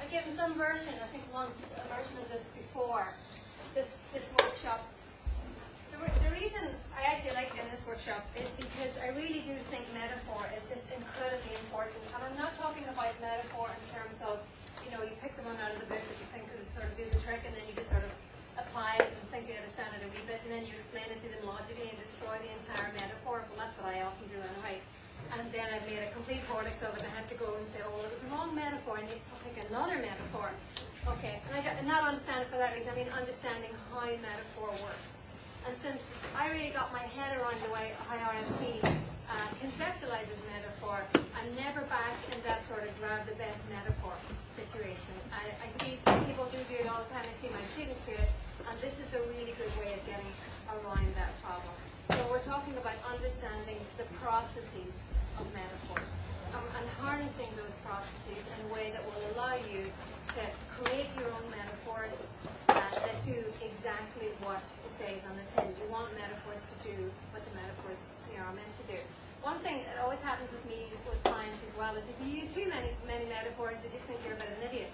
I've given some version, I think once, a version of this before, this workshop. The reason I actually like doing this workshop is because I really do think metaphor is just incredibly important. And I'm not talking about metaphor in terms of, you pick the one out of the book that you think will sort of do the trick, and then you just sort of apply it and think you understand it a wee bit, and then you explain it to them logically and destroy the entire metaphor. Well, that's what I often do anyway. And then I've made a complete vortex of it. I had to go and say, oh, well, it was a wrong metaphor, and I'll pick another metaphor. Okay, and not understand it for that reason. I mean understanding how metaphor works. And since I really got my head around the way how RFT conceptualizes metaphor, I'm never back in that sort of grab the best metaphor situation. I see people do it all the time. I see my students do it, and this is a really good way of getting around that problem. So we're talking about understanding the processes of metaphors and harnessing those processes in a way that will allow you to create your own metaphors that do exactly what it says on the tin. You want metaphors to do what the metaphors are meant to do. One thing that always happens with me with clients as well is if you use too many metaphors, they just think you're a bit of an idiot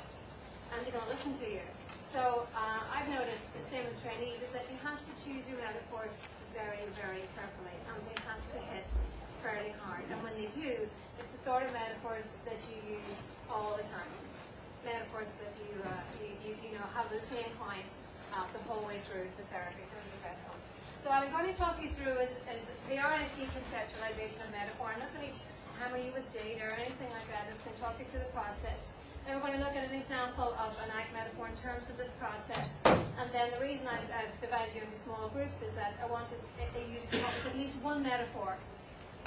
and they don't listen to you. So I've noticed, the same as trainees, is that you have to choose your metaphors very, very carefully, and they have to hit fairly hard. And when they do, it's the sort of metaphors that you use all the time. Metaphors that you have the same point the whole way through the therapy. Those are the best ones. So what I'm going to talk you through is the RFT conceptualization of metaphor. I'm not going to hammer you with data or anything like that. I'm just going to talk you through the process. Then we're going to look at an example of an act metaphor in terms of this process. And then the reason I've divided you into small groups is that I wanted you to come up with at least one metaphor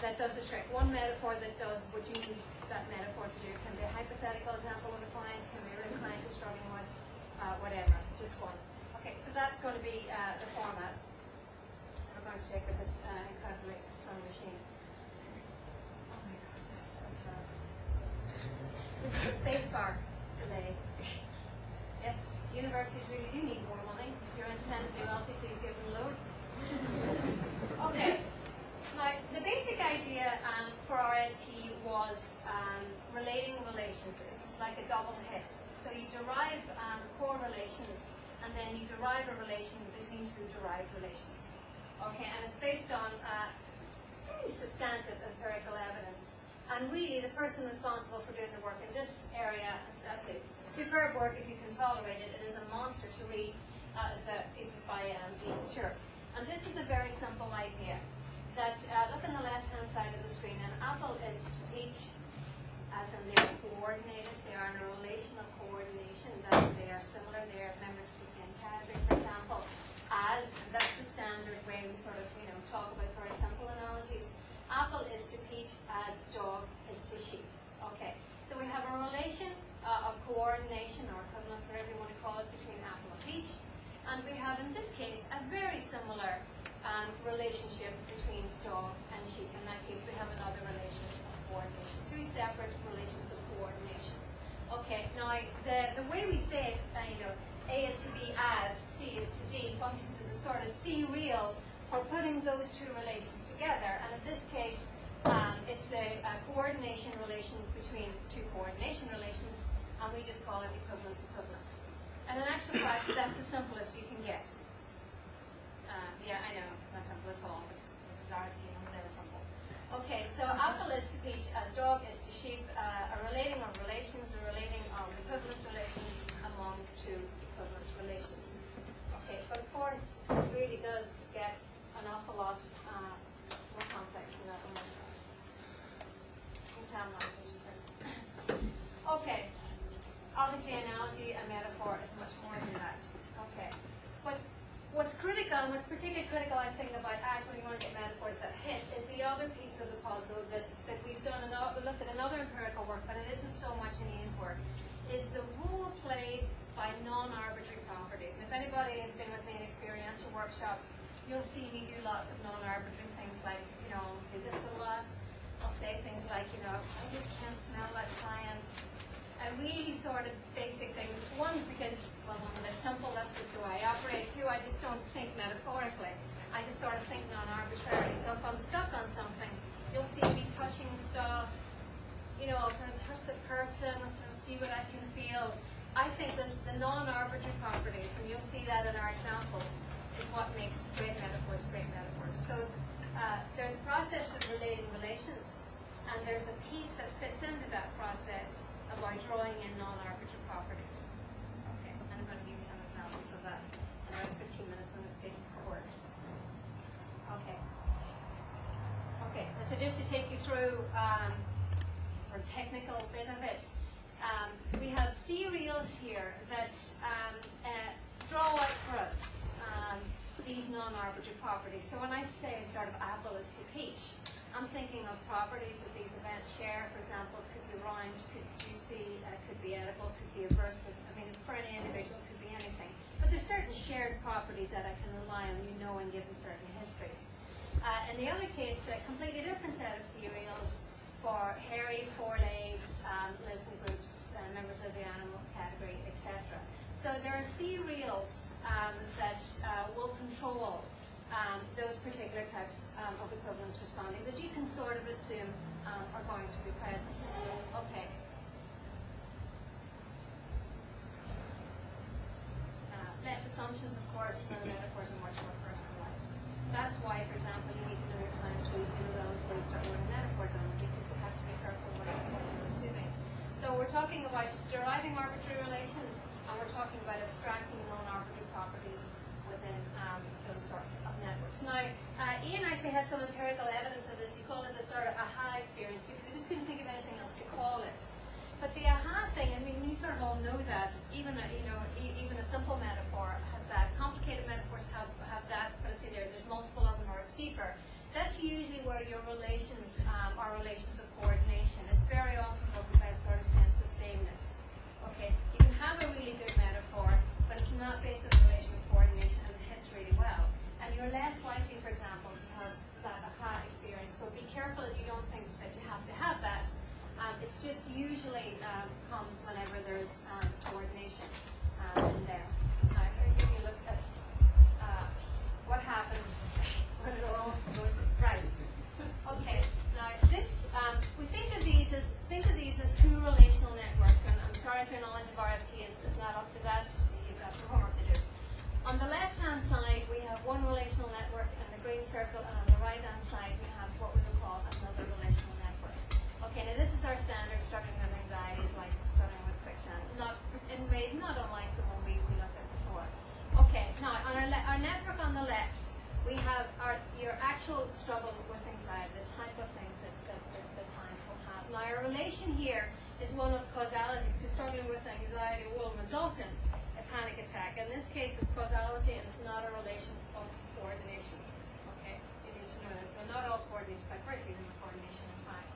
that does the trick. One metaphor that does what you need that metaphor to do. It can be a hypothetical example with a client, it can be a real client you're struggling with, whatever, just one. Okay, so that's going to be the format. And we're going to check with this incredibly sewing machine. Oh my god, that's so sad. This is a space bar delay. Yes, universities really do need more money. If you're independently wealthy, please give them loads. Okay. Now, the basic idea for RFT was relating relations. It's just like a double hit. So you derive core relations, and then you derive a relation between two derived relations. Okay, and it's based on very substantive empirical evidence. And really, the person responsible for doing the work in this area, it's actually superb work if you can tolerate it. It is a monster to read. Is the thesis by Dean Stewart. And this is a very simple idea. That look on the left-hand side of the screen, an apple is to peach, as in they're coordinated. They are in a relation of coordination. That is, they are similar. They are members of the same category, for example. As, and that's the standard way we sort of talk about very simple analogies. Apple is to peach as dog is to sheep. Okay, so we have a relation of coordination or equivalence, whatever you want to call it, between apple and peach. And we have, in this case, a very similar relationship between dog and sheep. In that case, we have another relation of coordination, two separate relations of coordination. Okay, now the way we say it, A is to B as, C is to D, functions as a sort of C real for putting those two relations together. And in this case, it's the coordination relation between two coordination relations, and we just call it equivalence. And in actual fact, that's the simplest you can get. Yeah, I know, not simple at all, but this is RFT, and very simple. Okay, so apple is to peach as dog is to sheep, a relating of relations, a relating of equivalence relation among two equivalent relations. Okay, but of course, it really does get an awful lot more complex than that one. You can tell I'm not a patient person. Okay, obviously analogy and metaphor is much more than that. Okay, but what's critical, and what's particularly critical, I think, about when you want to get metaphors that hit, is the other piece of the puzzle that we've done. We looked at another empirical work, but it isn't so much in Ian's work, is the role played by non-arbitrary properties. And if anybody has been with me in experiential workshops, you'll see me do lots of non-arbitrary things like, do this a lot. I'll say things like, I just can't smell that client. Really sort of basic things. One, because, well, it's simple, that's just the way I operate. Two, I just don't think metaphorically. I just sort of think non-arbitrarily. So if I'm stuck on something, you'll see me touching stuff. I'll sort of touch the person, I'll sort of see what I can feel. I think the non-arbitrary properties, and you'll see that in our examples, is what makes great metaphors great metaphors. So there's a process of relating relations, and there's a piece that fits into that process by drawing in non-arbitrary properties. Okay, and I'm going to give you some examples of that in around 15 minutes when this piece works. Okay. Okay, so just to take you through sort of technical bit of it, we have serials here that draw out for us these non-arbitrary properties. So when I say sort of apple is to peach, I'm thinking of properties that these events share. For example, it could be round, could be juicy, could be edible, could be aversive. I mean, for any individual, it could be anything. But there's certain shared properties that I can rely on, in given certain histories. In the other case, a completely different set of serials for hairy, four-legs, lives in groups, members of the animal category, etc. So there are serials that will control those particular types of equivalence responding that you can sort of assume are going to be present. Okay. Less assumptions, of course, and the metaphors are much more personalized. That's why, for example, you need to know your clients reasonably well before you start writing metaphors on them, because you have to be careful what you're assuming. So we're talking about deriving arbitrary relations, and we're talking about abstracting non-arbitrary properties within those sorts of networks. Now, Ian actually has some empirical evidence of this. He called it the sort of aha experience, because he just couldn't think of anything else to call it. But the aha thing, I mean, you sort of all know that. Even a simple metaphor has that. Complicated metaphors have that, but it's either there's multiple of them or it's deeper. That's usually where your relations are relations of coordination. It's very often governed by a sort of sense of sameness. Okay, you can have a really good metaphor, but it's not based on the relation of coordination, and it hits really well. And you're less likely, for example, to have that aha experience. So be careful that you don't think that you have to have that. It's just usually comes whenever there's coordination in there. Now, I'm going to look at what happens when it all goes right. Okay. Now, this we think of these as two relational networks, and I'm sorry if your knowledge of RFT is not up to that. You've got some homework to do. On the left-hand side, we have one relational network in the green circle, and on the right-hand side, we have what we would call another relational network. Okay, now this is our standard struggling with anxiety, is like struggling with quicksand. Not in ways not unlike the one we looked at before. Okay, now on our network on the left, we have your actual struggle with anxiety, the type of things that clients will have. Now our relation here is one of causality, because struggling with anxiety will result in a panic attack. In this case, it's causality, and it's not a relation of coordination. Okay, you need to know that. So not all coordination, but partly coordination, in fact.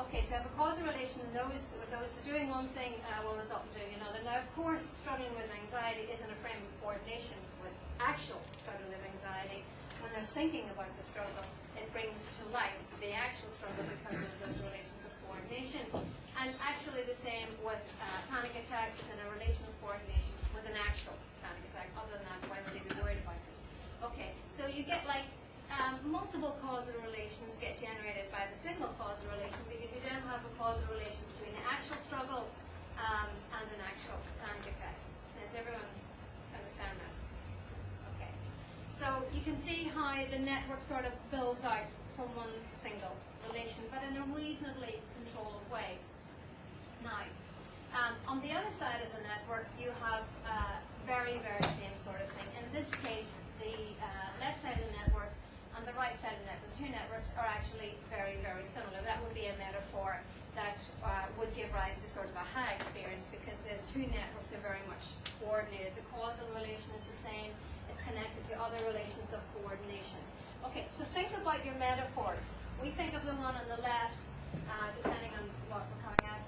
Okay, so I have a causal relation, and those doing one thing will result in doing another. Now, of course, struggling with anxiety isn't a frame of coordination with actual struggling with anxiety. When they're thinking about the struggle, it brings to light the actual struggle because of those relations of coordination. And actually the same with panic attack is in a relation of coordination with an actual panic attack. Other than that, why would they be worried about it? Okay, so you get like multiple causal relations get generated by the single causal relation, because you then have a causal relation between the actual struggle and an actual panic attack. Does everyone understand that? Okay. So you can see how the network sort of builds out from one single relation, but in a reasonably controlled way. Now, on the other side of the network, you have very, very same sort of thing. In this case, the left side of the network and the right side of the network, the two networks are actually very, very similar. That would be a metaphor that would give rise to sort of a high experience, because the two networks are very much coordinated. The causal relation is the same. It's connected to other relations of coordination. Okay, so think about your metaphors. We think of the one on the left, depending on what we're coming at,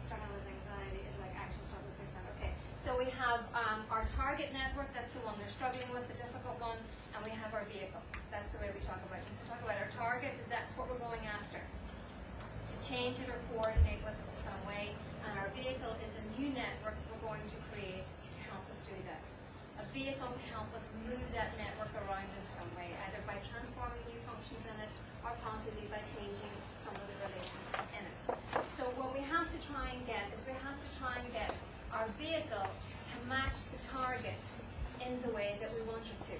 struggling with anxiety is like actual struggle with quicksand. Okay, so we have our target network, that's the one they're struggling with, the difficult one, and we have our vehicle. That's the way we talk about it. Just to talk about our target, that's what we're going after. To change it or coordinate with it in some way, and our vehicle is the new network we're going to create to help us do that. A vehicle to help us move that network around in some way, either by transforming new functions in it, or possibly by changing some of the relations in it. So what we have to try and get is we have to try and get our our vehicle to match the target in the way that we want it to.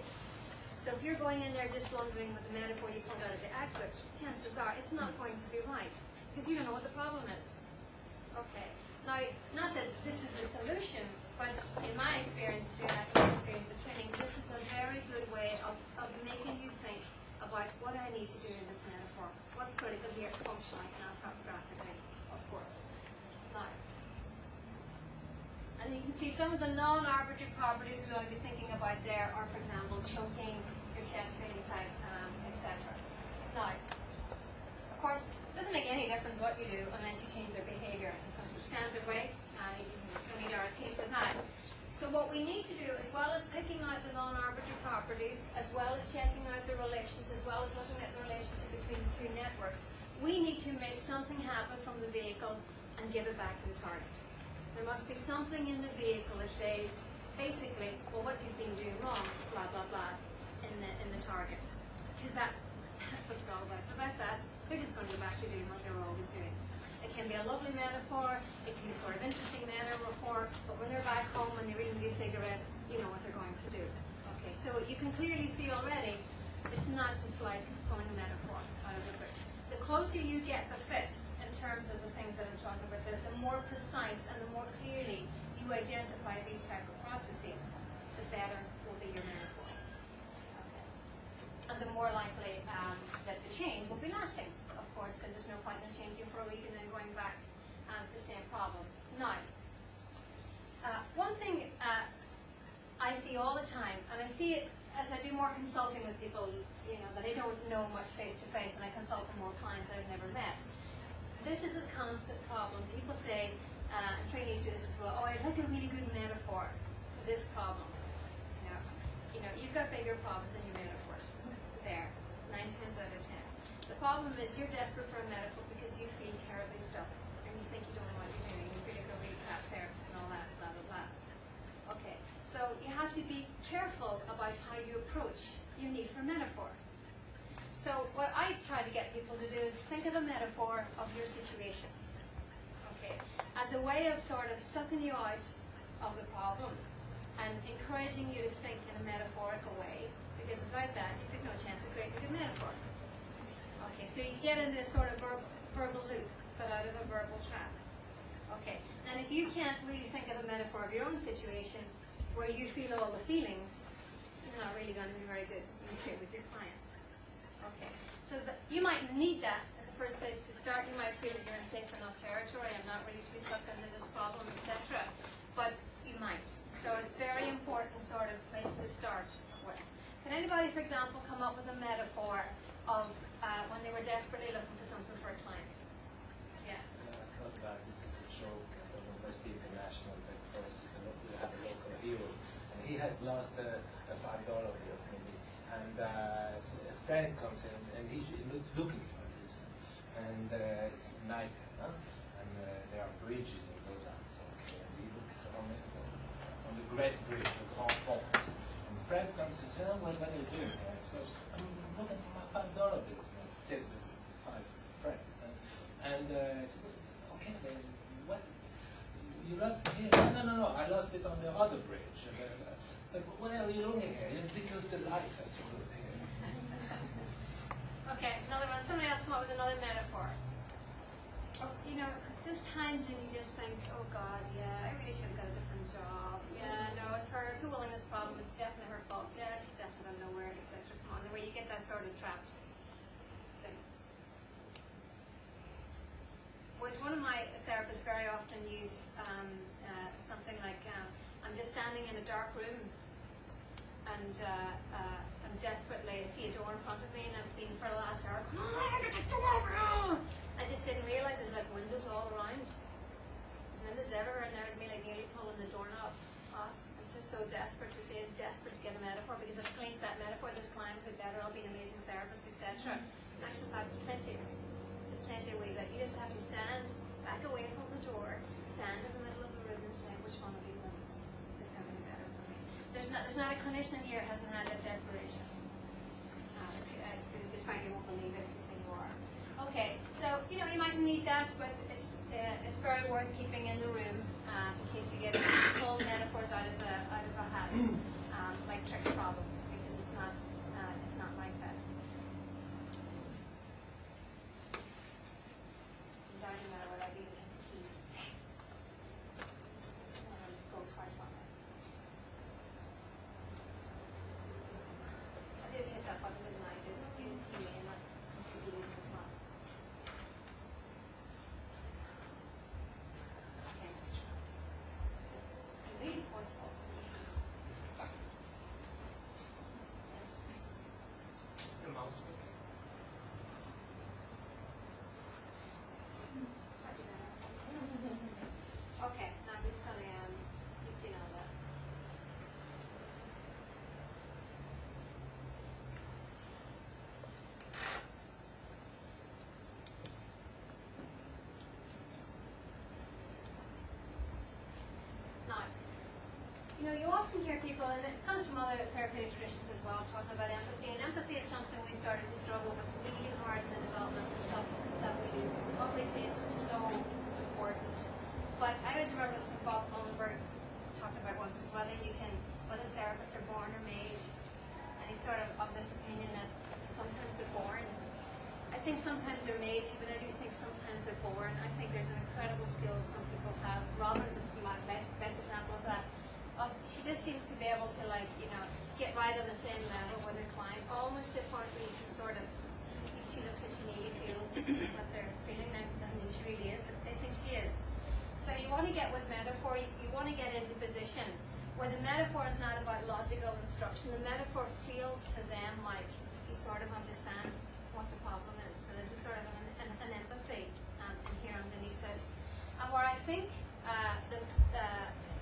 So if you're going in there just blundering with the metaphor you pulled out of the advert, chances are it's not going to be right, because you don't know what the problem is. Okay. Now, not that this is the solution, but in my experience, doing active experience of training, this is a very good way of making you think about what I need to do in this metaphor. What's critical here, functionally, not topographically, of course. Now, and you can see some of the non-arbitrary properties we're going to be thinking about there are, for example, choking, your chest feeling tight, etc. Now, of course, it doesn't make any difference what you do unless you change their behavior in some substantive way. You need RFT for that. So what we need to do, as well as picking out the non-arbitrary properties, as well as checking out the relations, as well as looking at the relationship between the two networks, we need to make something happen from the vehicle and give it back to the target. There must be something in the vehicle that says, basically, well, what you've been doing wrong, blah, blah, blah, in the target. Because that's what it's all about. Without that, they're just going to go back to doing what they were always doing. It can be a lovely metaphor, it can be sort of interesting metaphor, but when they're back home and they're reading these cigarettes, you know what they're going to do. Okay, so you can clearly see already, it's not just like pulling a metaphor out of the book. The closer you get the fit, in terms of the things that I'm talking about, the more precise and the more clearly you identify these type of processes, the better will be your metaphor. Okay. And the more likely that the change will be lasting, of course, because there's no point in changing for a week and then going back to the same problem. Now, one thing I see all the time, and I see it as I do more consulting with people, you know, that I don't know much face-to-face, and I consult with more clients that I've never met. This is a constant problem. People say, and trainees do this as well, oh, I'd like a really good metaphor for this problem. You know, you've got bigger problems than your metaphors there, 9 times out of 10. The problem is you're desperate for a metaphor because you feel terribly stuck, and you think you don't know what you're doing. You feel like a really crap therapist and all that, blah, blah, blah. Okay, so you have to be careful about how you approach your need for metaphor. So what I try to get people to do is think of a metaphor of your situation, okay, as a way of sort of sucking you out of the problem and encouraging you to think in a metaphorical way, because without that, you've got no chance of creating a good metaphor. Okay, so you get in this sort of verbal loop, but out of a verbal trap. Okay, and if you can't really think of a metaphor of your own situation where you feel all the feelings, you're not really going to be very good with your clients. Okay, so you might need that as a first place to start. You might feel that you're in safe enough territory. I'm not really too sucked into this problem, etc. But you might. So it's very important sort of place to start with. Can anybody, for example, come up with a metaphor of when they were desperately looking for something for a client? Yeah. I thought that this is a joke. I thought it must be international, but of course we have a local hero, and he has lost a $5 bill maybe. And so a friend comes in and he looks looking for it. And it's night, huh? And there are bridges in those Alps. Okay, and he looks on the Great Bridge, the Grand Pont. And the friend comes and says, oh, what are you doing here? So I'm looking for my $5 bills. And I test with 5 friends. And I said, okay, then what? You lost it here? No, I lost it on the other bridge. And, like, why are you looking here? Because the lights are so good here. Okay, another one. Somebody else come up with another metaphor. Or, you know, there's times when you just think, oh God, yeah, I really should have got a different job. Yeah, no, it's her. It's a willingness problem. It's definitely her fault. Yeah, she's definitely going nowhere, etc. Come on, the way you get that sort of trapped thing. Which one of my therapists very often use something like, I'm just standing in a dark room and I'm desperately, I see a door in front of me and I've been for the last hour going, oh, get the door open! I just didn't realize there's like windows all around. There's windows everywhere and there's me like nearly pulling the doorknob off. I'm just so desperate to say, desperate to get a metaphor, because if I clinch that metaphor, this client will be better, I'll be an amazing therapist, etc. In actual fact, there's plenty of ways that you just have to stand back away from the door, stand in the middle of the room and say, which one of these windows is going to be better for me? There's not a clinician in here who hasn't had that desperation. Just frankly won't believe it, so you are. Okay, so you know, you might need need that, but it's very worth keeping in the room in case you get pulled metaphors out of a hat, like Trick's problem, because it's not like that. I'm doubting that word. I even hit the key. Go twice on it. I just hit that button, didn't I? You didn't see me in that. Really forceful. It's the mouse. Okay, now I'm just gonna you've seen all that. Now, you often hear people, and it comes from other therapeutic traditions as well, talking about empathy. And empathy is something we started to struggle with really hard in the development of stuff that we do. Because obviously it's just so important. But I always remember this Bob Hollenberg talked about once is whether therapists are born or made. And he's sort of this opinion that sometimes they're born. I think sometimes they're made too, but I do think sometimes they're born. I think there's an incredible skill some people have. Robin's my best example of that. She just seems to be able to get right on the same level with her client, almost to the point where you can sort of, she looks like she nearly feels what they're feeling. Now, doesn't mean she really is, but they think she is. So you want to get with metaphor, you want to get into position where the metaphor is not about logical instruction. The metaphor feels to them like you sort of understand what the problem is. So there's a sort of an empathy in here underneath this. And where I think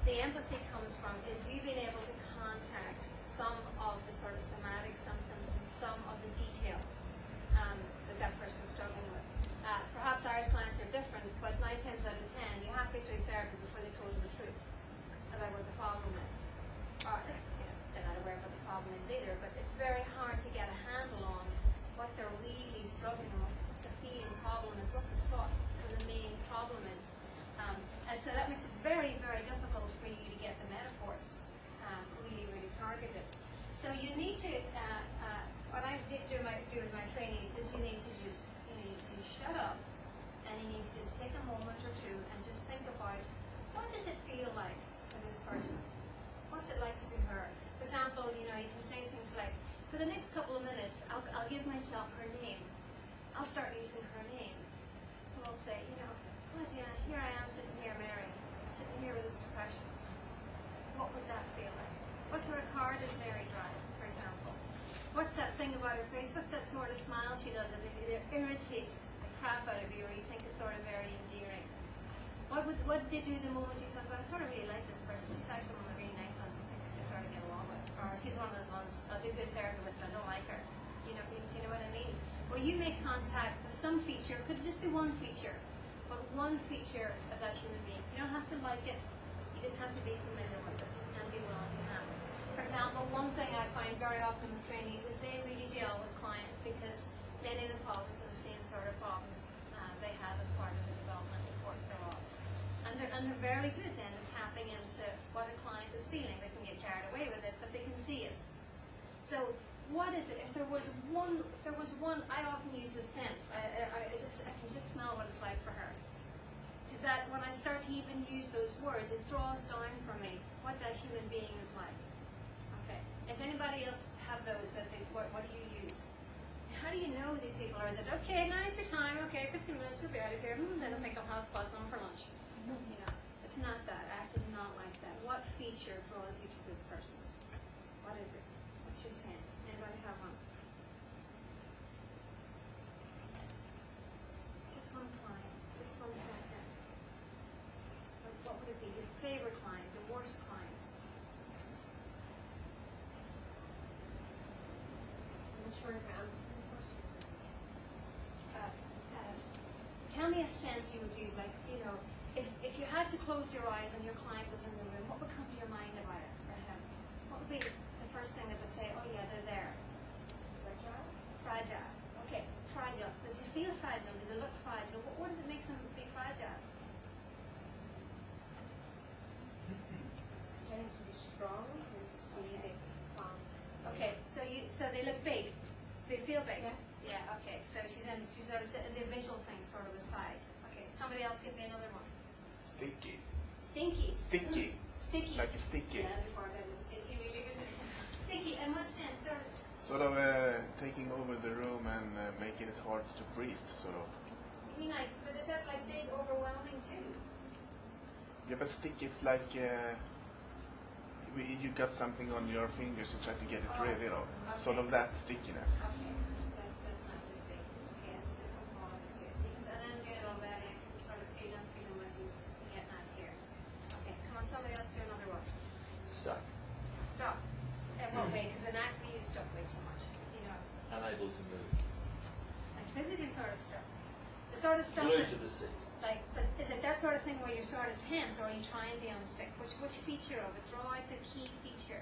the empathy comes from is you being able to contact some of the sort of somatic symptoms and some of the detail that person's struggling with. Perhaps Irish clients are different, but 9 times out of 10, you're halfway through therapy before they told you the truth about what the problem is. Or, they're not aware of what the problem is either, but it's very hard to get a handle on what they're really struggling with, what the feeling problem is, what the thought or the main problem is. And so that makes it very, very difficult for you to get the metaphors really targeted. So you need to, what I need to do with my trainees is you need to shut up and you need to just take a moment or two and just think about what does it feel like for this person? What's it like to be heard? For example, you can say things like, for the next couple of minutes, I'll give myself her name. I'll start using her name. So I'll say, oh dear, here I am sitting here, Mary, sitting here with this depression. What would that feel like? What sort of car does Mary drive, for example? What's that thing about her face? What's that sort of smile she does that it irritates the crap out of you, or you think is sort of very endearing? What did they do the moment you thought, well, I sort of really like this person. She's actually one of the really nice ones I think I can sort of get along with. Or she's one of those ones I'll do good therapy with, but I don't like her. Do you know what I mean? Where you make contact with some feature, could just be one feature, but one feature of that human being. You don't have to like it, you just have to be familiar with it and be willing to have it. For example, one thing I find very often with trainees is they really gel with clients because many of the problems are the same sort of problems they have as part of the developmental course they're on. And they're very good then at tapping into what a client is feeling. They can get carried away with it, but they can see it. So what is it? If there was one, I often use the sense. I can just smell what it's like for her. Is that when I start to even use those words, it draws down for me what that human being is like. Okay. Does anybody else have those that what do you use? How do you know these people? Or is it, okay, now it's your time, okay, 15 minutes, we'll be out of here, then I think I'll have bus on for lunch. It's not that. ACT is not like that. What feature draws you to this person? What is it? What's your sense? Anybody have one? Just one client, just 1 second. What would it be? Your favorite client, your worst client? I'm not sure if I understand the question. Tell me a sense you would use, like, if you had to close your eyes and your client was in the room, what would come to your mind about it or him? What would be the first thing that would say, oh yeah, they're there? Fragile? Fragile. Okay. fragile? Does he feel fragile? Do they look fragile? What does it make them be fragile? Trying to be strong and see they can't. Okay, so they look big. They feel big. Yeah. Yeah. Okay. So she's sort of the visual thing, sort of the size. Okay. Somebody else give me another one. Sticky. Stinky. Sticky. Sticky. Like it's sticky. Yeah, before that was sticky, really good. Sticky. In what sense? Sort of taking over the room and making it hard to breathe, sort of. You mean like, but is that like big, overwhelming too? Yeah, but sticky, it's like you got something on your fingers, you try to get it rid, you know. Sort of that stickiness. Okay. That's not just big. Okay, that's a different quality too. Because and then get it already, I can sort of feel what he's getting at here. Okay, come on, somebody else do another one. Stuck. Stop. In what way? Because in acne you stuck way too much. You know, Unable to move. like physically sort of stuck. The sort of stuff Glued that, to the seat. like, but is it that sort of thing where you're sort of tense, or are you trying to unstick? Which feature of it? Draw out the key feature.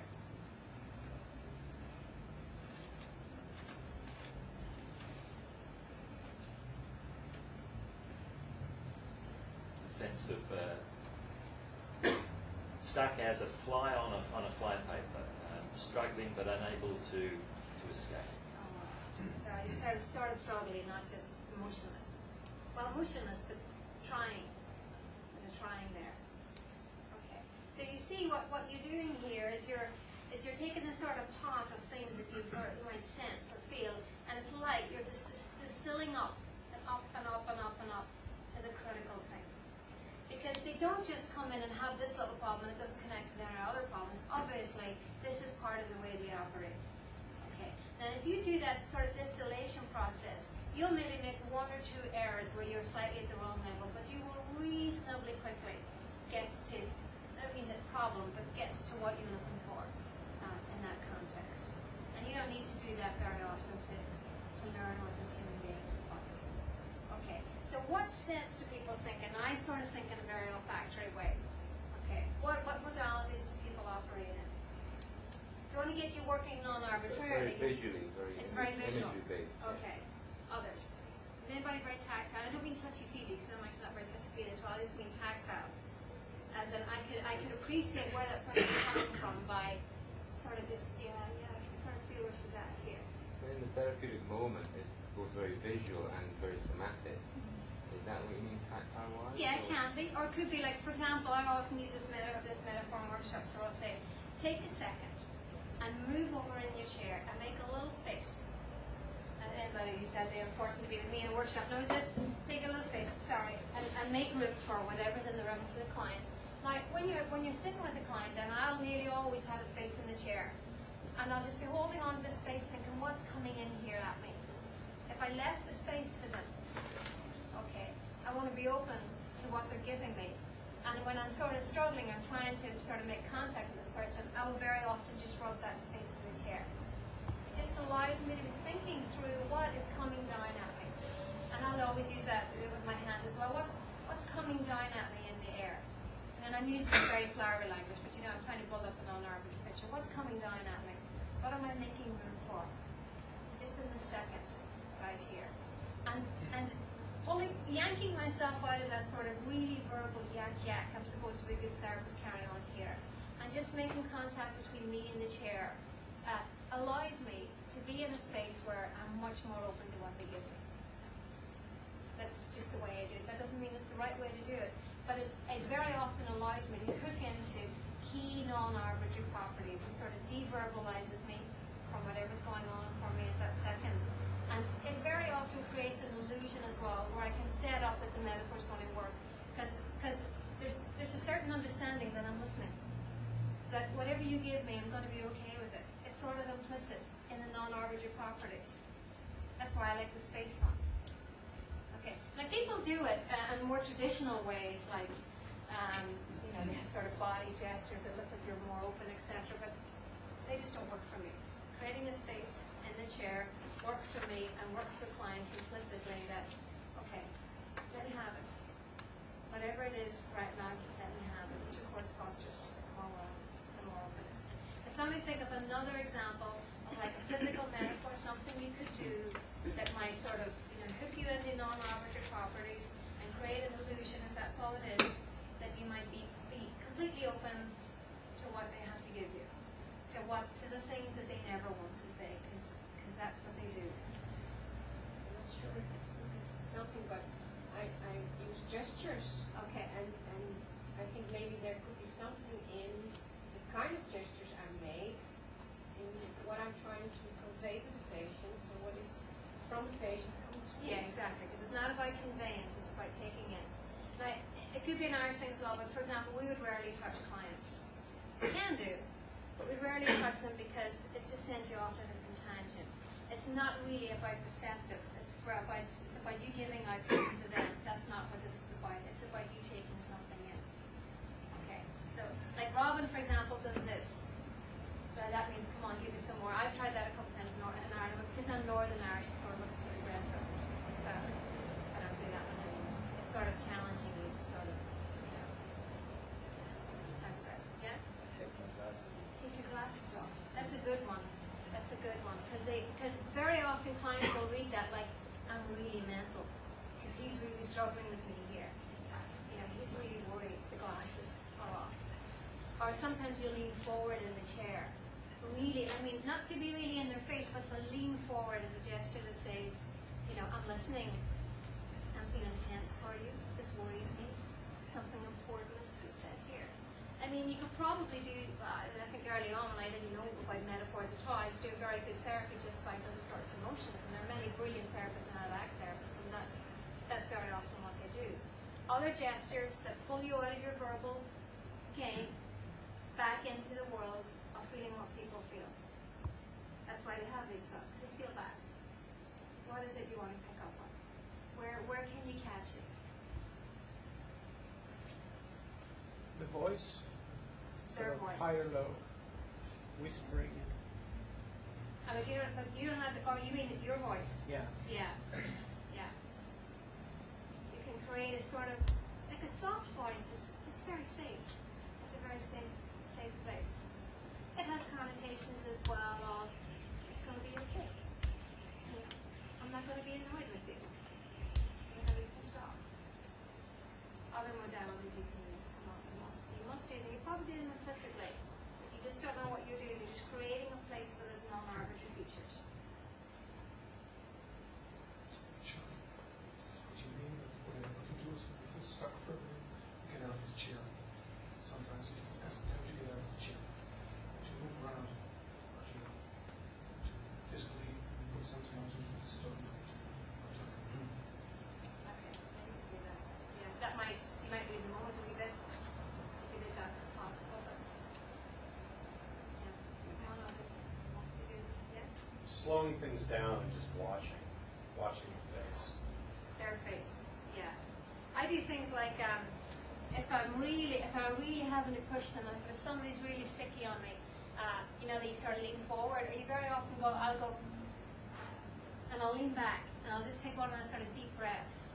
Sense of stuck as a fly on a fly paper, struggling but unable to escape. So he's sort of struggling, not just motionless. Well, motionless, but trying. There's a trying there. Okay. So you see what you're doing here is you're taking this sort of pot of things that you might sense or feel, and it's light. You're just distilling up and up and up and up and up to the critical thing. Because they don't just come in and have this little problem and it doesn't connect to their other problems. Obviously, this is part of the way they operate. Okay. Now, if you do that sort of distillation process, you'll maybe make one or two errors where you're slightly at the wrong level, but you will reasonably quickly get to, I mean the problem, but get to what you're looking for in that context. And you don't need to do that very often to learn what this human being is about. Okay, so what sense do people think? And I sort of think in a very olfactory way. Okay, what modalities do people operate in? You want to get you working non-arbitrarily. Very visually, It's very visual. imagery-based. Okay. Others. Is anybody very tactile? I don't mean touchy-feely because I'm actually not very touchy-feely at all. I just mean tactile. As in, I could appreciate where that person's coming from by sort of just, I can sort of feel where she's at here. In the therapeutic moment, it's both very visual and very somatic. Is that what you mean tactile-wise? Yeah, it can be. Or it could be like, for example, I often use this metaphor in workshops where I'll say, take a second and move over in your chair and make a little space. And anybody who said they were fortunate to be with me in a workshop knows this. Take a little space, and make room for whatever's in the room for the client. Now, when you're sitting with the client, then I'll nearly always have a space in the chair. And I'll just be holding on to the space thinking, what's coming in here at me? If I left the space for them, okay, I want to be open to what they're giving me. And when I'm sort of struggling, I'm trying to sort of make contact with this person, I will very often just rub that space in the chair. It just allows me to be thinking through what is coming down at me. And I'll always use that with my hand as well. What's coming down at me in the air? And I'm using this very flowery language, but I'm trying to build up a non-arbitrary picture. What's coming down at me? What am I making room for? Just in the second, right here. And yanking myself out of that sort of really verbal yak, I'm supposed to be a good therapist carrying on here. And just making contact between me and the chair allows me to be in a space where I'm much more open to what they give me. That's just the way I do it. That doesn't mean it's the right way to do it. But it very often allows me to hook into key non-arbitrary properties, which sort of deverbalizes me from whatever's going on for me at that second. And it very often creates an illusion as well, where I can set up that the metaphor's going to work. Because there's a certain understanding that I'm listening. That whatever you give me, I'm going to be okay with it. It's sort of implicit in the non-arbitrary properties. That's why I like the space one. Okay. Now people do it in more traditional ways, like they have sort of body gestures that look like you're more open, etc. But they just don't work for me. Creating a space in the chair works for me and works for clients implicitly that, okay, let me have it. Whatever it is right now, let me have it, which of course fosters more wellness and more openness. Can somebody think of another example of like a physical metaphor, something you could do that might sort of to hook you into non-arbitrary properties and create an illusion, if that's all it is, that you might be completely open to what they have to give you, to the things that they never want to say, because that's what they do. I'm not sure if it's something, but I use gestures, Okay. and I think maybe there could be something in the kind of gestures I make, in what I'm trying to convey to the patient, so what is from the patient comes to me. Yeah, exactly, because it's not about conveyance, it's about taking in. Now, it could be an Irish thing as well, but for example, we would rarely touch clients. We can do, but we rarely touch them because it just sends you off on a different tangent. It's not really about receptive, it's about you giving out something to them. That's not what this is about. It's about you taking something in. Okay, so like Robin, for example, does this. That means, come on, give me some more. I've tried that a couple times in Ireland, but because I'm Northern Irish, it sort of looks too aggressive. So I don't do that one anymore. It's sort of challenging you to sort of, it sounds aggressive, yeah? Take my glasses. Take your glasses off. That's a good one. That's a good one. Because very often clients will read that like, I'm really mental. Because he's really struggling with me here. He's really worried the glasses are off. Or sometimes you lean forward in the chair. Really, not to be really in their face, but to lean forward as a gesture that says, I'm listening. I'm feeling tense for you. This worries me. Something important is to be said here. You could probably do, I think early on when I didn't know about metaphors at all, I used to do very good therapy just by those sorts of motions. And there are many brilliant therapists and out-of-act therapists, and that's very often what they do. Other gestures that pull you out of your verbal game back into the world of feeling what people feel. That's why they have these thoughts, because they feel that. What is it you want to pick up on? Where can you catch it? The voice, Their sort of voice. high or low, whispering. But you don't have, you mean your voice? Yeah. Yeah. Yeah. You can create a sort of, like a soft voice, it's very safe. It's a very safe place. It has connotations as well of, it's going to be okay. I'm not going to be annoyed with you. I'm going to be pissed off. Other modalities you can use come up. You must do them. You probably do them implicitly. But you just don't know what you're doing. You're just creating a place where there's non-arbitrary features. Sure. That's what you mean. If it's stuck for a minute, you get out of the chair. Sometimes you ask how do you get out of the chair? Do you move around? Or do you physically put something on to the stone? Okay, maybe you could do that. Yeah, you might lose a moment a wee bit if you did that. It's possible, but yeah, come on, others. Wants to do, yeah, Slowing things down and just watching your face. their face. Yeah, I do things like if I'm really having to push them, if somebody's really sticky on me, that you sort of lean forward, or you very often I'll go, and I'll lean back, and I'll just take one of those sort of deep breaths.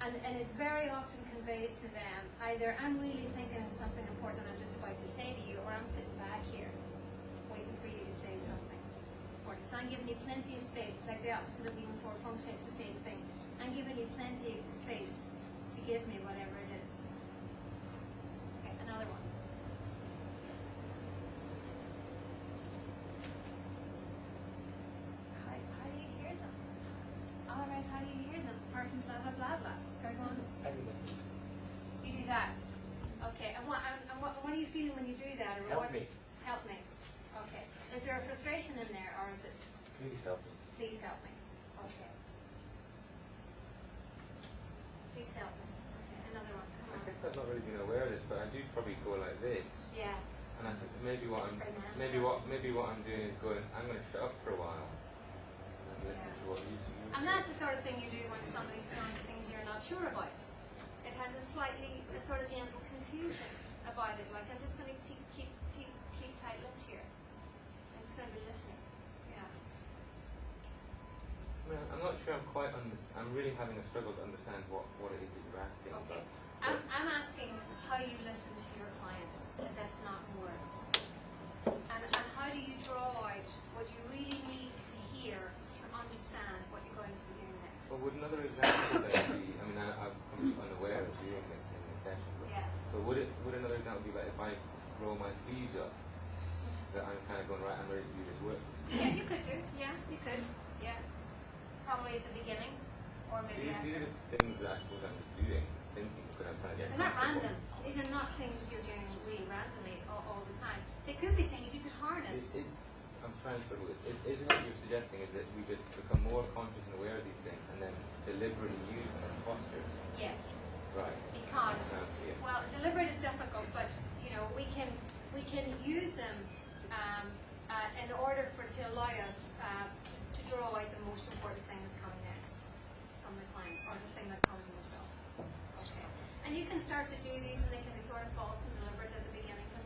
And it very often conveys to them either I'm really thinking of something important that I'm just about to say to you, or I'm sitting back here waiting for you to say something important. So I'm giving you plenty of space. It's like the opposite of being for function, it's the same thing. I'm giving you plenty of space to give me whatever it is. Okay, another one. How do you hear them? Otherwise, how do you hear them? Apart from blah, blah, blah, blah. Sorry, go on. You do that. Okay, and what are you feeling when you do that? Or Help what? me. Help me. Okay. Is there a frustration in there, or is it, Please help me. please help me? Okay. Please help me. Okay, another one. Come I on. guess I've not really been aware of this, but I do probably go like this. Yeah. And I think maybe what It's pronounced. maybe what I'm doing is going, I'm going to shut up for a while and listen to what you. And that's the sort of thing you do when somebody's telling you things you're not sure about. It has a sort of gentle confusion about it. Like, I'm just going to keep tight-lipped here. I'm just going to be listening. Yeah. Well, I'm not sure I'm really having a struggle to understand what it is that you're asking Okay. about. I'm asking how you listen to your clients, if that's not words. And how do you draw out what you really need to hear to understand what you're going to be doing now be like if I roll my sleeves up, that I'm kind of going, right, I'm ready to do this work. Yeah, you could do. Yeah, you could. Yeah. Probably at the beginning, or maybe These after. are just things that I suppose I'm doing, thinking, but I'm trying to get They're not comfortable. random. These are not things you're doing really randomly all the time. They could be things you could harness. I'm trying to struggle with it. Isn't what you're suggesting is that we just become more conscious and aware of these things and then deliberately use them as postures? Yes. Right. Because, well, deliberate is difficult, but you know we can use them in order to allow us to draw out the most important thing that's coming next from the client, or the thing that comes most often. Okay. And you can start to do these, and they can be sort of false and deliberate at the beginning, but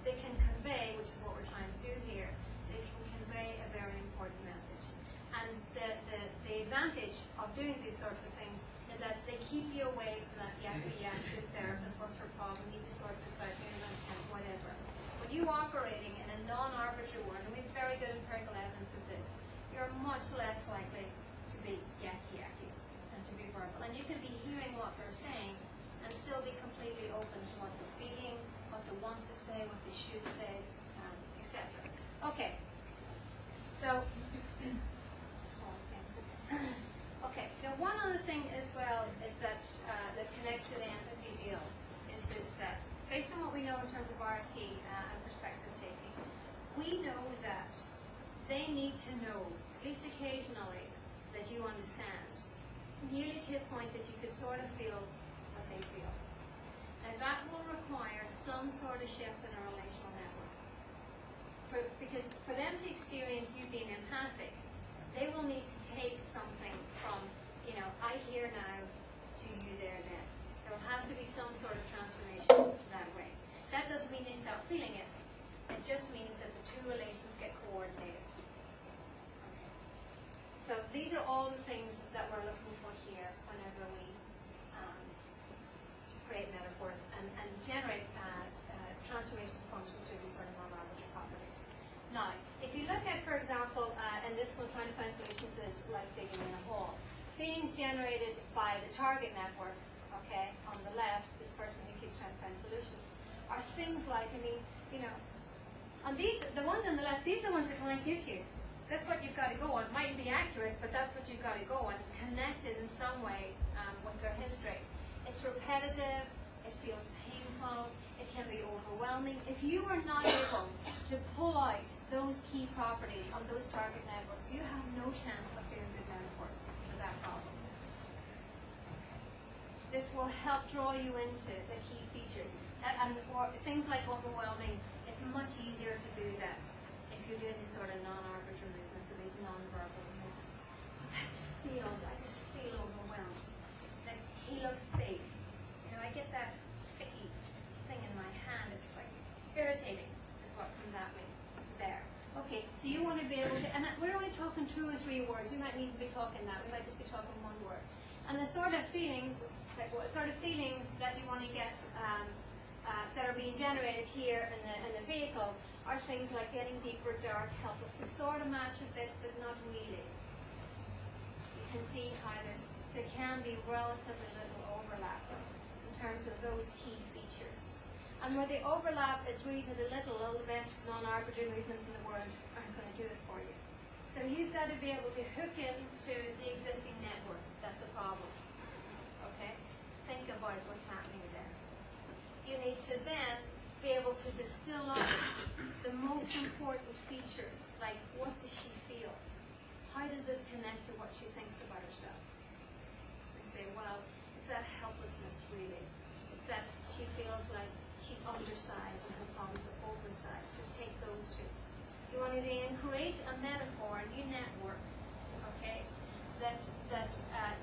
they can convey, which is what we're trying to do here. They can convey a very important message. And the advantage of doing these sorts of things is that they keep you away from that the therapist, what's her problem, need to sort this out, whatever. When you're operating in a non-arbitrary world, and we have very good empirical evidence of this, you're much less likely to be yucky and to be verbal. And you can be hearing what they're saying and still be completely open to what they're feeling, what they want to say, what they should say, etc. Okay. So, okay. Now, one other thing as well is that that connects to the empathy deal is this: that based on what we know in terms of RFT and perspective taking, we know that they need to know, at least occasionally, that you understand, nearly to a point that you could sort of feel what they feel. And that will require some sort of shift in a relational network. Because for them to experience you being empathic, they will need to take something from, I hear now, to you there then. There will have to be some sort of transformation that way. That doesn't mean they stop feeling it. It just means that the two relations get coordinated. Okay. So these are all the things that we're looking for here whenever we create metaphors and generate transformations of function through these sort of non-arbitrary properties. Now, if you look at, for example, and this one, trying to find solutions is like digging in a hole. Feelings generated by the target network, okay, on the left, this person who keeps trying to find solutions, are things like, and the ones on the left, these are the ones the client gives you. That's what you've got to go on. It mightn't be accurate, but that's what you've got to go on. It's connected in some way with their history. It's repetitive, it feels painful, it can be overwhelming. If you are not able to pull out those key properties of those target networks, you have no chance of doing good metaphors for that problem. This will help draw you into the key features. Or things like overwhelming, it's much easier to do that if you're doing these sort of non-arbitrary movements or these non-verbal movements. I just feel overwhelmed. Like, he looks big. I get that sticky thing in my hand. It's like irritating is what comes at me there. Okay, so you want to be able to, and we're only talking 2 or 3 words. We might need to be talking that. We might just be talking 1 word. And the sort of feelings that you want to get that are being generated here in the vehicle are things like getting deeper, dark, helpless. They sort of match a bit, but not really. You can see how there can be relatively little overlap in terms of those key features. And where the overlap is reasonably little, all the best non-arbitrary movements in the world aren't going to do it for you. So you've got to be able to hook into the existing network. That's a problem. Okay? Think about what's happening there. You need to then be able to distill out the most important features, like what does she feel? How does this connect to what she thinks about herself? And say, well, it's that helplessness really. It's that she feels like she's undersized and her problems are oversized. Just take those two. You want to then create a metaphor, a new network, okay, that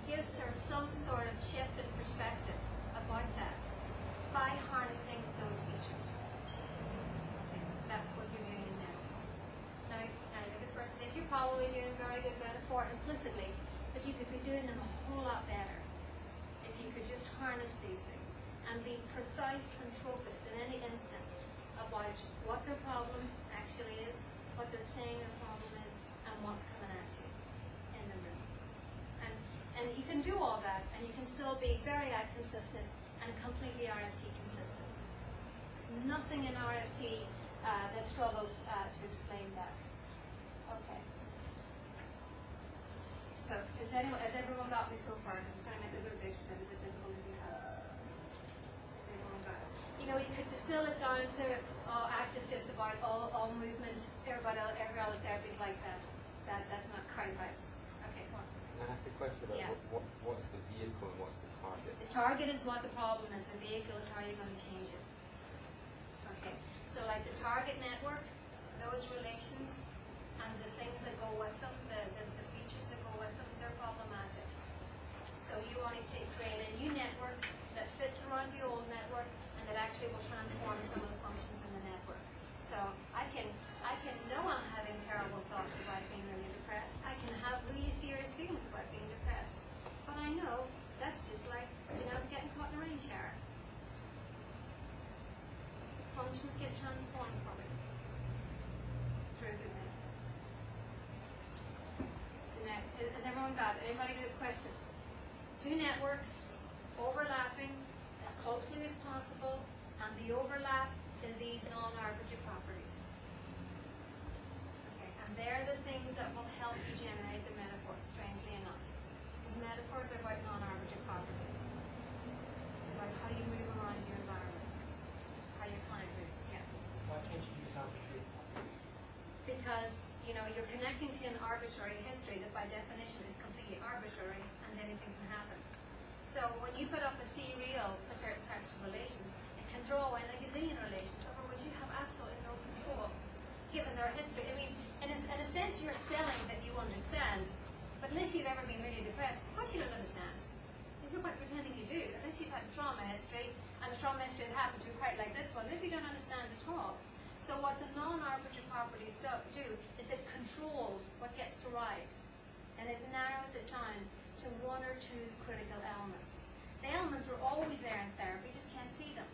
gives her some sort of shift in perspective about that by harnessing those features. Okay, that's what you're doing in metaphor. Now, this person says you're probably doing very good metaphor implicitly, but you could be doing them a whole lot better if you could just harness these things and be precise and focused in any instance about what their problem actually is, what they're saying their problem is, and what's coming at you in the room. And you can do all that, and you can still be very consistent and completely RFT consistent. nothing in RFT that struggles to explain that. Okay. So, has everyone got me so far? Because it's going to make a little bit difficult if you haven't. Has everyone got it? You know, you could distill it down to, ACT is just about all movement, every other therapy is like that. That's not quite right. Okay, come on. Can I ask a question about Yeah. what's the vehicle and what's the target? The target is what the problem is, the vehicle is how you're going to change it. Okay, so like the target network, those relations, and the things that go with them, the features that go with them, they're problematic. So you want to create a new network that fits around the old network and that actually will transform some of the functions in the network. So I can know I'm having terrible thoughts about being really depressed. I can have really serious feelings about being depressed. But I know that's just like, getting caught in a rain shower. Functions get transformed from it through the network. Has everyone got it? Anybody got questions? Two networks overlapping as closely as possible, and the overlap in these non-arbitrary properties. Okay, and they're the things that will help you generate the metaphor, strangely enough. Because metaphors are about non-arbitrary properties. About how you move around your environment. How your client moves, yeah. Why can't you use arbitrary properties? Because, you're connecting to an arbitrary history that by definition is completely arbitrary and anything can happen. So when you put up a C-reel for certain types of relations, it can draw in a gazillion relations over which you have absolutely no control, given their history. I mean, in a sense, you're selling that you understand, but unless you've ever been really depressed, of course you don't understand. There's no point pretending you do, unless you've had a trauma history, and a trauma history that happens to be quite like this one, maybe you don't understand at all. So what the non-arbitrary properties do is it controls what gets derived, and it narrows it down to one or two critical elements. The elements are always there in therapy, you just can't see them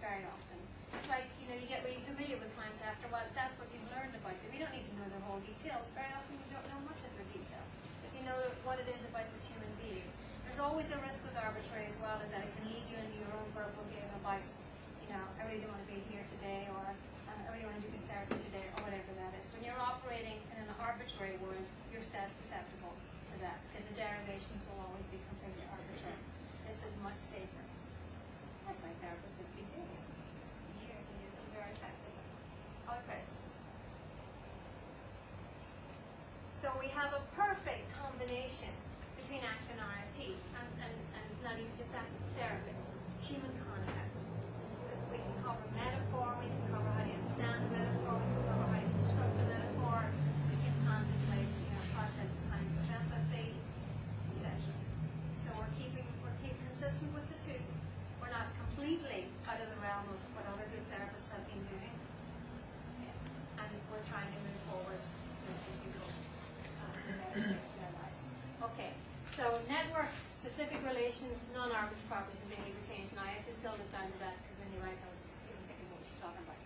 very often. It's like, you get really familiar with clients after a while, that's what you've learned about them. You don't need to know their whole details. Very often you don't know much of their detail, but you know what it is about this human being. There's always a risk with arbitrary as well, is that it can lead you into your own verbal game about, I really don't want to be here today, or I really want to do good therapy today, or whatever that is. When you're operating in an arbitrary world, you're susceptible to that, because the derivations will always be completely arbitrary. This is much safer. That's why therapists have been doing it for years and years and very effectively. Other questions? So we have a perfect combination between ACT and RFT, and not even just ACT therapy, human contact. We can cover metaphor, we can cover how to understand the metaphor, we can cover how to construct the metaphor, we can contemplate, process the kind of empathy, etc. So we're keeping consistent with the two. We're not completely out of the realm of what other good therapists have been doing. Yeah. And we're trying to move forward with people in their lives. Okay. So networks, specific relations, non-arbitrary properties have been changed. Now I have to still get down to that because then you write notes, people thinking what you're talking about.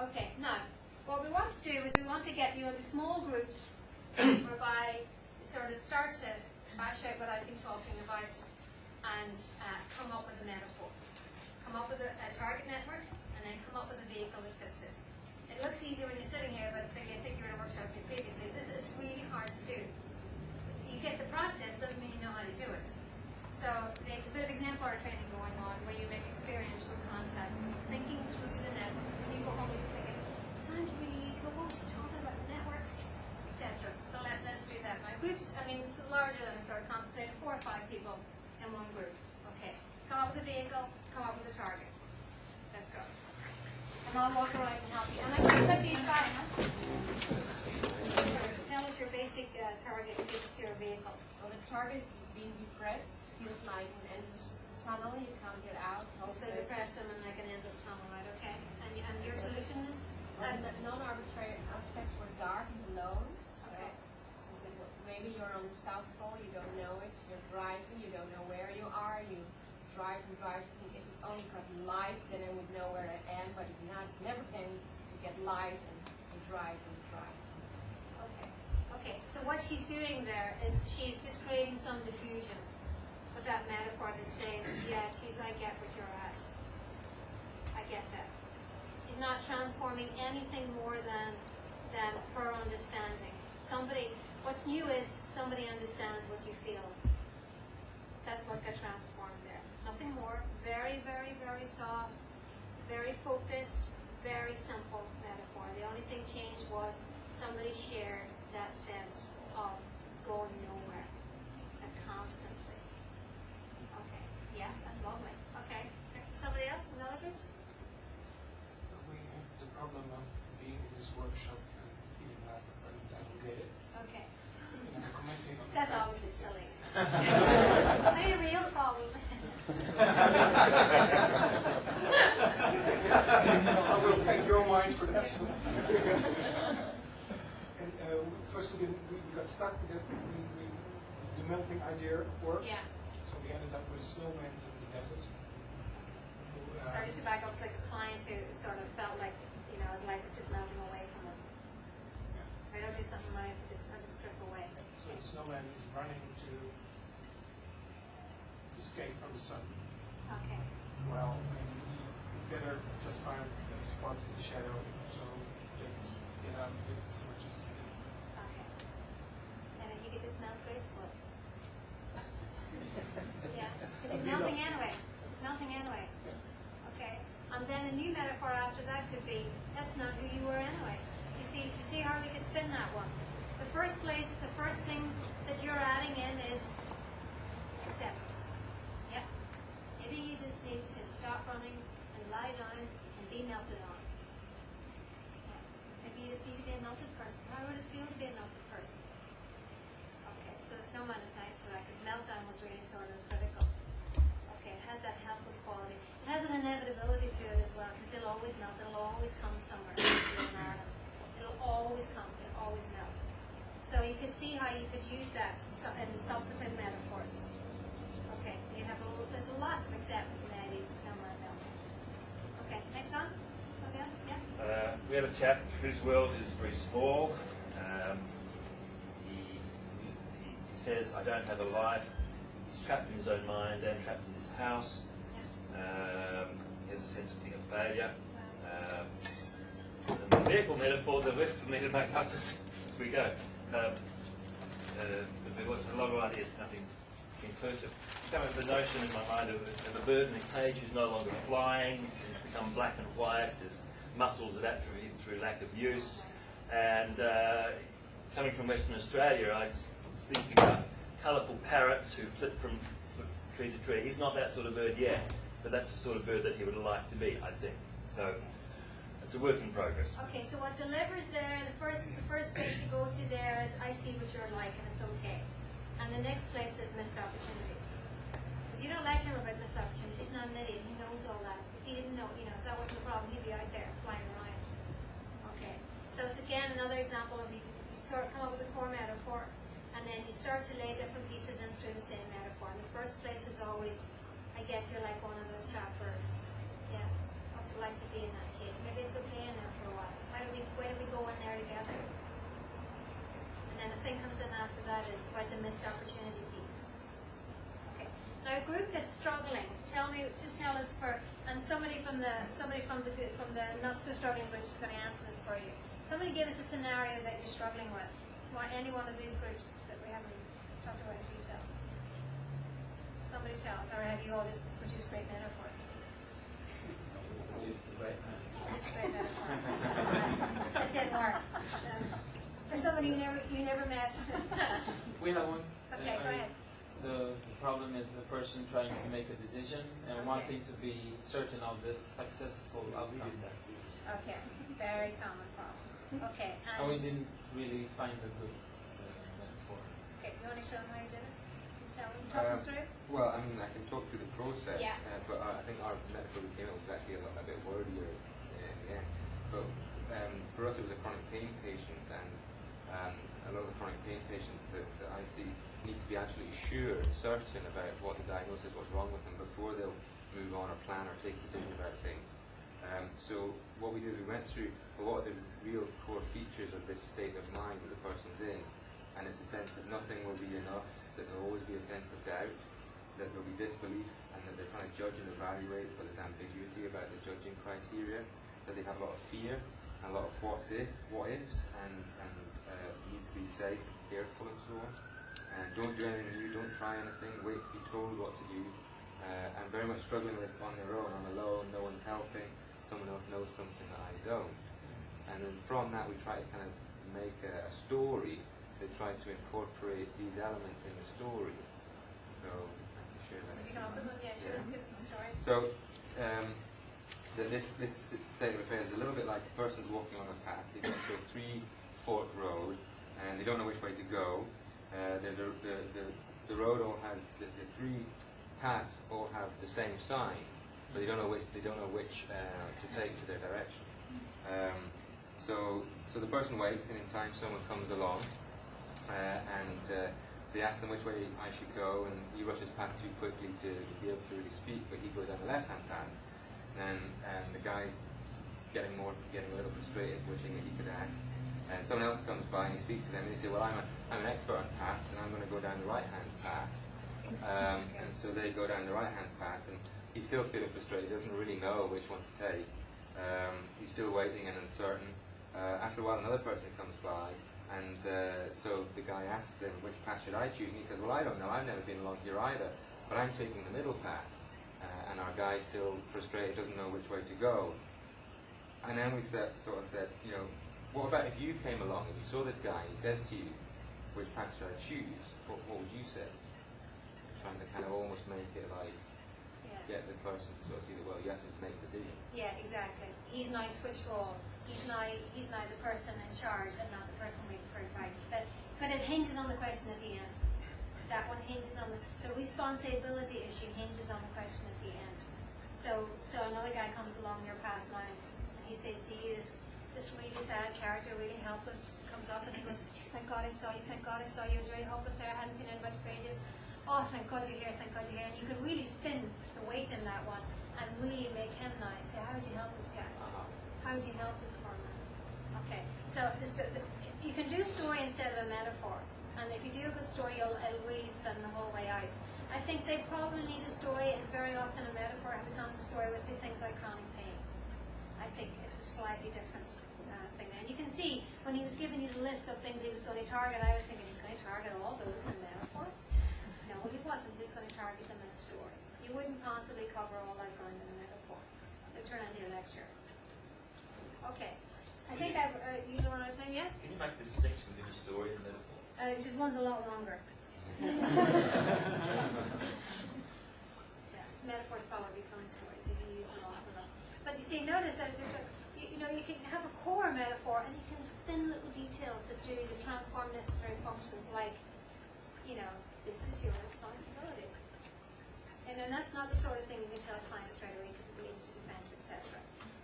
Okay, now what we want to do is we want to get you into small groups whereby you sort of start to bash out what I've been talking about and come up with a metaphor. Come up with a target network and then come up with a vehicle that fits it. It looks easy when you're sitting here, but I think you were in a workshop with me previously. It's really hard to do. You get the process, doesn't mean you know how to do it. So there's a bit of exemplar training going on where you make experiential contact, thinking through the networks. When you go home, you're thinking, it sounds really easy, but what was she talking about, networks, etc. So let's do that now. Groups, it's larger than I sort of contemplated, 4 or 5 people in one group. Okay, come up with a vehicle, come up with a target. Let's go. And I'll walk around and help you. And I'm going to put these back. Tell us your basic target and give us your vehicle. Well, the target is being depressed, feels like an endless tunnel, you can't get out. So depressed and like an endless tunnel, right? Okay. And your solution is? And the non-arbitrary aspects were dark and alone. Okay. Maybe you're on the South Pole, you don't know it. You're driving, you don't know where you are. You drive and drive. You think if it's only got lights, then I would know where I am. But it's never can to get light and drive and drive. Okay, so what she's doing there is she's just creating some diffusion with that metaphor that says, yeah, geez, I get what you're at. I get that. She's not transforming anything more than her understanding. What's new is somebody understands what you feel. That's what got transformed there. Nothing more. Very, very, very soft, very focused, very simple metaphor. The only thing changed was somebody shared that sense of going nowhere, a constancy. Okay, yeah, that's lovely. Okay, somebody else in the other groups? We have the problem of being in this workshop and feeling like I don't get it. Okay, And I'm commenting on the that's fact- obviously silly. Maybe a real problem. I will thank your mind for that. And first we got stuck with the melting idea at work. Yeah. So we ended up with a snowman in the desert. Sorry, just to back up, it's like a client who sort of felt like, his life was just melting away from him. I don't do something in life, I just drift away. So the snowman is running to escape from the sun. Okay. Well, and he better just find a spot in the shadow so let's get out of it as much as he can. Okay. And then you get to smell graceful. Yeah, because he's melting anyway. He's melting anyway. Okay. And then a new metaphor after that could be, that's not who you were anyway. You see how we could spin that one? The first thing that you're adding in is acceptance. Yep. Maybe you just need to stop running and lie down and be melted on. Yeah. Maybe you just need to be a melted person. How would it feel to be a melted person? Okay, so the snowman is nice for that because meltdown was really sort of critical. Okay, it has that helpless quality. It has an inevitability to it as well because they'll always melt. It'll always come somewhere, especially in Ireland. It'll always come. It'll always melt. So you could see how you could use that in subsequent metaphors. Okay, there's lots of acceptance in the idea of the snowman melting. Okay, next on. Somebody else? Yeah? We have a chap whose world is very small. He says, I don't have a life. He's trapped in his own mind and trapped in his house. He has a sense of being a failure. And the vehicle metaphor, the rest for me to make up as we go. But there was a lot of ideas, nothing inclusive. Come up with the notion in my mind of a bird in a cage who's no longer flying, he's become black and white, his muscles have atrophied through lack of use. And coming from Western Australia, I was thinking about colourful parrots who flit from tree to tree. He's not that sort of bird yet, but that's the sort of bird that he would like to be, I think. So it's a work in progress. Okay, so what delivers there, the first place you go to there is I see what you're like and it's okay. And the next place is missed opportunities. Because you don't lecture him about missed opportunities. He's not an idiot. He knows all that. If he didn't know, if that wasn't the problem, he'd be out there flying around. Okay, so it's again another example of you sort of come up with a core metaphor and then you start to lay different pieces in through the same metaphor. And the first place is always, I get you're like one of those trapped birds. Yeah, what's it like to be in that cage? Maybe it's okay in there for a while. Why don't we go in there together? And then the thing comes in after that is about the missed opportunity piece. Okay. Now a group that's struggling, tell us and somebody from the not so struggling groups is going to answer this for you. Somebody give us a scenario that you're struggling with. Any one of these groups that we haven't talked about in detail. Somebody tell us, or have you all just produced great metaphors? Use the right hand. It's great metaphor. That didn't work. For somebody you never met. We have one. Okay, go ahead. The problem is the person trying to make a decision and wanting to be certain of the successful outcome. Okay, very common problem. Okay, And we didn't really find a good metaphor. Okay, you want to show them how you did it? Talk them through? Well, I mean, I can talk through the process, Yeah. but I think our metaphor we came up with actually a bit wordier in the end. But for us, it was a chronic pain patient, and a lot of the chronic pain patients that I see need to be actually certain about what the diagnosis, what's wrong with them before they'll move on or plan or take a decision about things. So what we did, we went through what are the real core features of this state of mind that the person's in, and it's a sense that nothing will be enough, that there'll always be a sense of doubt, that there'll be disbelief, and that they're trying to judge and evaluate, but there's ambiguity about the judging criteria, that they have a lot of fear and a lot of what ifs, and need to be safe and careful and so on. And don't do anything new, don't try anything, wait to be told what to do. And very much struggling with this on their own. I'm alone, no one's helping, someone else knows something that I don't. And then from that we try to kind of make a story that tries to incorporate these elements in the story. So I can share that. Did you come up with one? Yeah, give us a story. So this state of affairs is a little bit like a person's walking on a path. They go to a 3-fork road and they don't know which way to go. The road all has the three paths all have the same sign, but they don't know which to take to their direction. So the person waits, and in time someone comes along, and they ask them which way I should go, and he rushes past too quickly to be able to really speak, but he goes down the left-hand path, and the guy's getting a little frustrated, wishing that he could act. And someone else comes by and he speaks to them, and they say, well, I'm an expert on paths, and I'm going to go down the right-hand path. And so they go down the right-hand path, and he's still feeling frustrated. He doesn't really know which one to take. He's still waiting and uncertain. After a while, another person comes by, and so the guy asks him, which path should I choose? And he says, well, I don't know. I've never been along here either, but I'm taking the middle path. And our guy's still frustrated, doesn't know which way to go. And then we sort of said, you know, what about if you came along and you saw this guy, he says to you, which path should I choose? What would you say? Trying to kind of almost make it like, get the person to sort of see that, well, you have to just make a decision. Yeah, exactly. He's now switched role. He's now the person in charge and not the person waiting for advice. But it hinges on the question at the end. That one hinges on the responsibility issue hinges on the question at the end. So another guy comes along your path now, and he says to you, this really sad character, really helpless, comes up and he goes, thank God I saw you, thank God I saw you, it was really hopeless there, I hadn't seen anybody for ages. Oh, thank God you're here, thank God you're here. And you could really spin the weight in that one and really make him now say, how would you help this guy? How would you help this poor man? Okay, so you can do story instead of a metaphor. And if you do a good story, it'll really spin the whole way out. I think they probably need a story, and very often a metaphor becomes a story with things like chronic pain. I think it's a slightly different thing. And you can see, when he was giving you the list of things he was going to target, I was thinking he's going to target all those in a metaphor. No, he wasn't. He's going to target them in a story. You wouldn't possibly cover all that ground in a metaphor. It'll turn into a lecture. Okay. I think I've used a run out of time, yeah? Can you make the distinction between a story and a metaphor? Just one's a lot longer. Metaphors probably become stories if you use them often enough. But you see, notice that you can have a core metaphor and you can spin little details that do the transform necessary functions, like, this is your responsibility. And then that's not the sort of thing you can tell a client straight away because it leads to defense, etc.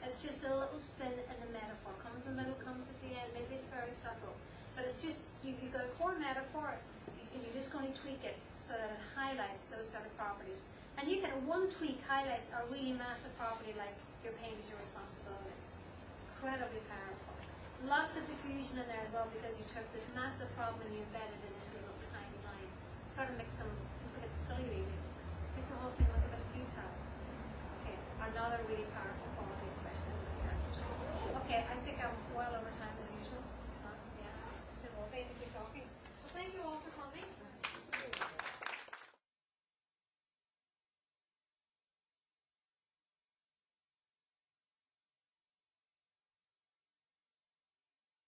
It's just a little spin in the metaphor. Comes in the middle, comes at the end. Maybe it's very subtle. But it's just, you've got a core metaphor, and you're just going to tweak it so that it highlights those sort of properties. And you can, one tweak highlights a really massive property like your pain is your responsibility. Incredibly powerful. Lots of diffusion in there as well because you took this massive problem and you embedded it into a little tiny line. Sort of makes them look a bit silly really. Makes the whole thing look a bit futile. Okay, another really powerful quality, especially in these characters. Okay, I think I'm well over time as usual. Yeah. So we'll basically talking. Well, thank you all for